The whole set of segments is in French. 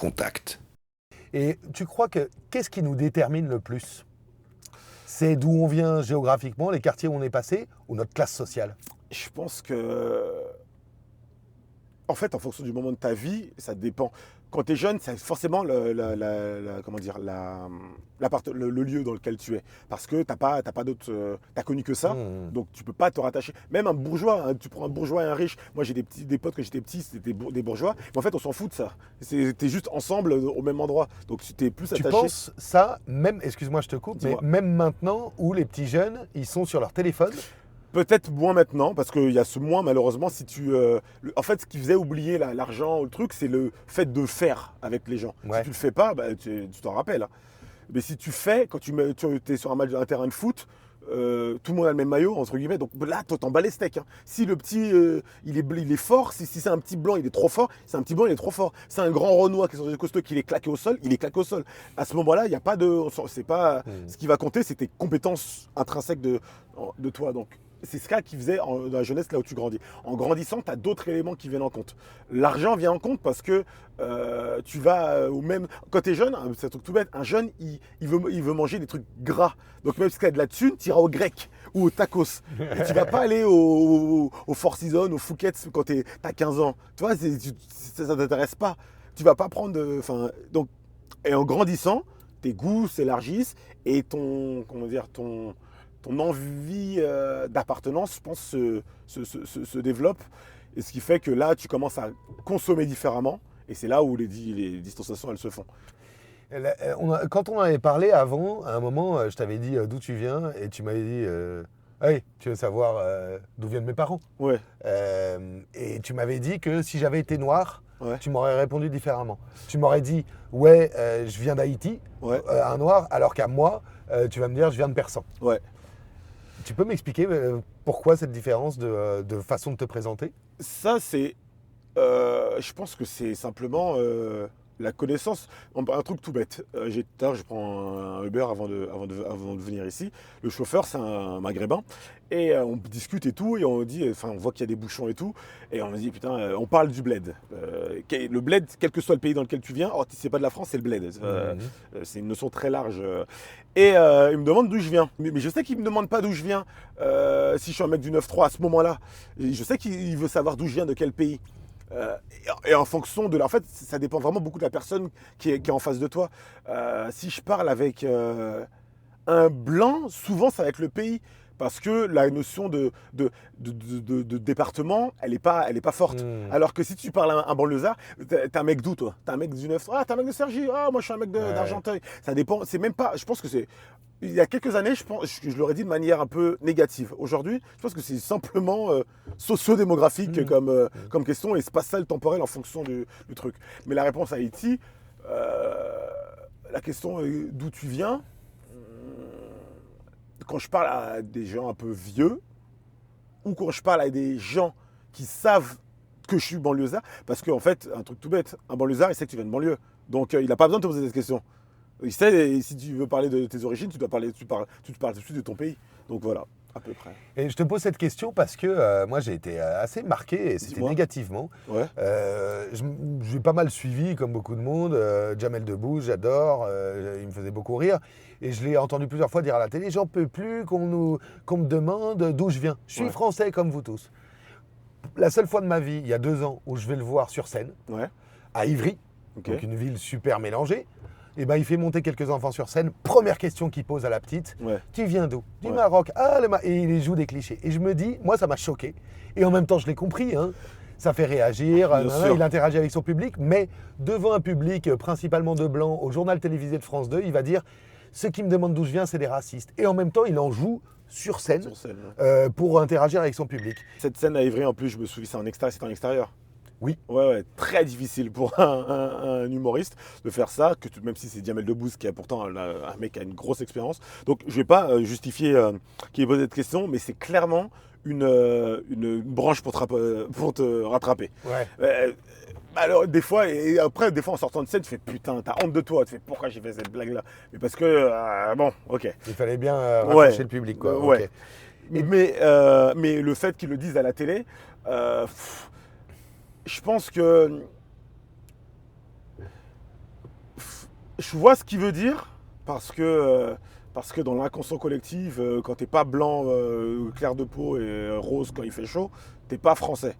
contact. Et tu crois qu'est-ce qui nous détermine le plus? C'est d'où on vient géographiquement, les quartiers où on est passé, ou notre classe sociale? Je pense que, en fait, en fonction du moment de ta vie, ça dépend. Quand tu es jeune, c'est forcément comment dire, le lieu dans lequel tu es. Parce que t'as pas d'autre. T'as connu que ça, donc tu peux pas te rattacher. Même un bourgeois, hein, tu prends un bourgeois et un riche. Moi, j'ai des potes quand j'étais petit, c'était des bourgeois. Mais en fait, on s'en fout de ça. T'es juste ensemble au même endroit. Donc tu t'es plus Tu attaché. penses ça, même, excuse-moi, je te coupe, mais Dis-moi. même maintenant où les petits jeunes, ils sont sur leur téléphone? Peut-être moins maintenant, parce qu'il y a ce moins malheureusement. Si tu, en fait, ce qui faisait oublier l'argent ou le truc, c'est le fait de faire avec les gens. Ouais. Si tu le fais pas, bah, tu t'en rappelles, hein. Mais si tu fais, quand tu es sur un terrain de foot, tout le monde a le même maillot, entre guillemets, donc là, toi, t'en bats les steaks, hein. Si le petit, il est fort, si c'est un petit blanc, il est trop fort, c'est un petit blanc, il est trop fort. C'est un grand Renoir qui est sur des costauds, qui est claqué au sol, il est claqué au sol. À ce moment-là, il n'y a pas de. C'est pas. Ce qui va compter, c'est tes compétences intrinsèques de toi. Donc, c'est ça qui faisait dans la jeunesse, là où tu grandis. En grandissant, tu as d'autres éléments qui viennent en compte. L'argent vient en compte parce que tu vas au même. Quand tu es jeune, c'est un truc tout bête, un jeune, il veut manger des trucs gras. Donc même si tu as de la thune, tu iras au grec ou au tacos. Et tu vas pas aller au Four Seasons, au Fouquet's quand tu as 15 ans. Tu vois, ça ne t'intéresse pas. Tu vas pas prendre de. Donc, et en grandissant, tes goûts s'élargissent et ton envie d'appartenance, je pense, se développe. Et ce qui fait que là, tu commences à consommer différemment. Et c'est là où les distanciations, elles se font. Quand on en avait parlé avant, à un moment, je t'avais dit d'où tu viens, et tu m'avais dit hey, tu veux savoir d'où viennent mes parents? Ouais. Et tu m'avais dit que si j'avais été noir, Ouais. tu m'aurais répondu différemment. Tu m'aurais dit ouais, je viens d'Haïti, Ouais. un noir, alors qu'à moi, tu vas me dire je viens de Persan. Ouais. Tu peux m'expliquer pourquoi cette différence de façon de te présenter? Ça, c'est. Je pense que c'est simplement la connaissance. Un truc tout bête. Tout à l'heure, je prends un Uber avant de venir ici. Le chauffeur, c'est un maghrébin. Et on discute et tout. Et on dit, on voit qu'il y a des bouchons et tout. Et on me dit, putain, on parle du bled. Le bled, quel que soit le pays dans lequel tu viens, si c'est pas de la France, c'est le bled. C'est une notion très large. Et il me demande d'où je viens. Mais je sais qu'il ne me demande pas d'où je viens si je suis un mec du 9-3 à ce moment-là. Je sais qu'il veut savoir d'où je viens, de quel pays. Et en fonction de. En fait, ça dépend vraiment beaucoup de la personne qui est en face de toi. Si je parle avec un blanc, souvent ça va être le pays. Parce que la notion de département, elle est pas forte. Alors que si tu parles à un banlieusard, t'es un mec d'où toi? T'es un mec du 9. Ah, t'es un mec de Cergy. Ah, moi je suis un mec d'Argenteuil. Ça dépend. C'est même pas. Je pense que c'est. Il y a quelques années, je l'aurais dit de manière un peu négative. Aujourd'hui, je pense que c'est simplement socio-démographique comme question et spatial temporel en fonction du truc. Mais la réponse à Haïti, la question d'où tu viens, quand je parle à des gens un peu vieux ou quand je parle à des gens qui savent que je suis banlieusard, parce qu'en fait, un truc tout bête, un banlieusard, il sait que tu viens de banlieue. Donc, il n'a pas besoin de te poser cette question. Il sait, et si tu veux parler de tes origines, tu parles tout de suite de ton pays. Donc voilà, à peu près. Et je te pose cette question parce que moi j'ai été assez marqué, et c'était Dis-moi. négativement. Ouais. J'ai pas mal suivi, comme beaucoup de monde, Jamel Debbouze, j'adore, il me faisait beaucoup rire. Et je l'ai entendu plusieurs fois dire à la télé, j'en peux plus qu'on me demande d'où je viens. Je suis français comme vous tous. La seule fois de ma vie, il y a 2 ans, où je vais le voir sur scène, à Ivry, donc une ville super mélangée, et ben il fait monter quelques enfants sur scène. Première question qu'il pose à la petite, tu viens d'où? Du Maroc. Ah, et il joue des clichés. Et je me dis, moi ça m'a choqué. Et en même temps je l'ai compris, hein. Ça fait réagir, il interagit avec son public, mais devant un public principalement de blancs, au journal télévisé de France 2, il va dire, ceux qui me demandent d'où je viens, c'est des racistes. Et en même temps, il en joue sur scène, pour interagir avec son public. Cette scène à Ivry, en plus, je me souviens, c'était en extérieur. Oui. Ouais, très difficile pour un humoriste de faire ça, même si c'est Jamel Debbouze qui est pourtant un mec qui a une grosse expérience. Donc je ne vais pas justifier qu'il ait posé cette question, mais c'est clairement une branche pour te rattraper. Alors des fois, en sortant de scène, tu fais putain, t'as honte de toi, tu fais pourquoi j'ai fait cette blague là? Mais parce que, bon, ok. Il fallait bien raccrocher le public, quoi. Ouais. Okay. Mais le fait qu'ils le disent à la télé, je pense que Je vois ce qu'il veut dire parce que dans l'inconscient collectif, quand t'es pas blanc, clair de peau et rose quand il fait chaud, t'es pas français.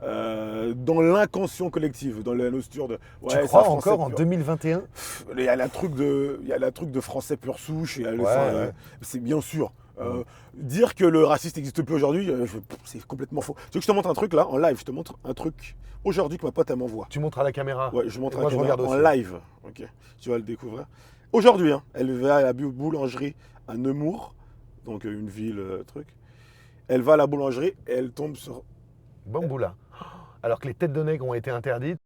Dans l'inconscient collectif, dans la notion de Tu ouais, c'est crois un français encore en pur. 2021? Il y a la truc de français pur souche, Ouais. c'est bien sûr. Dire que le raciste n'existe plus aujourd'hui, c'est complètement faux. Tu veux que je te montre un truc là, en live, je te montre un truc aujourd'hui que ma pote elle m'envoie. Tu montres à la caméra. Ouais, je montre Et à moi, la je caméra regarde en aussi. live. Ok, tu vas le découvrir. Aujourd'hui, hein, elle va à la boulangerie à Nemours, donc une ville, truc. Elle va à la boulangerie et elle tombe sur. Bamboula. Alors que les têtes de nègres ont été interdites,